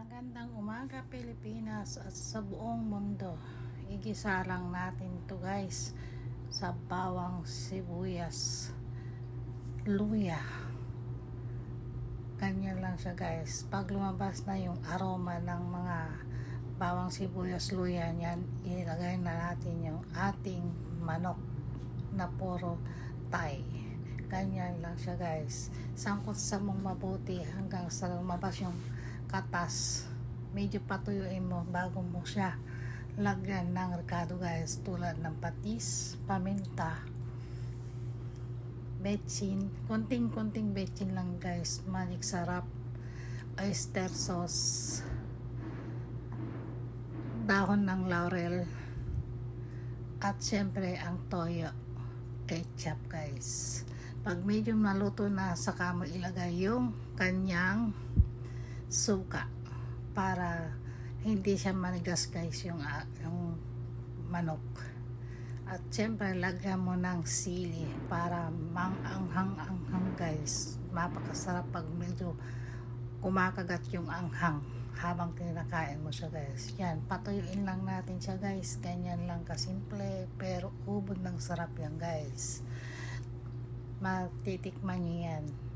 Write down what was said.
Magandang umaga Pilipinas at sa buong mundo. Igisa lang natin to guys sa bawang, sibuyas, luya. Ganyan lang siya guys. Pag lumabas na yung aroma ng mga bawang, sibuyas, luya niyan, ilagay na natin yung ating manok na puro Thai. Ganyan lang siya guys. Sangkot sa mong mabuti hanggang sa lumabas yung katas. Medyo patuyuin mo bago mo siya lagyan ng rekado guys, tulad ng patis, paminta, betsin, konting betsin lang guys, malik sarap, oyster sauce, dahon ng laurel, at syempre ang toyo, ketchup guys. Pag medyo naluto na, saka mo ilagay yung kanyang suka para hindi siya manigas guys yung manok. At syempre lagyan mo ng sili para manganghang guys. Mapakasarap pag medyo kumakagat yung anghang habang kinakain mo siya guys. Yan, patuyuin lang natin siya guys. Ganyan lang kasimple pero ubod ng sarap yan guys. Matitikman nyo yan.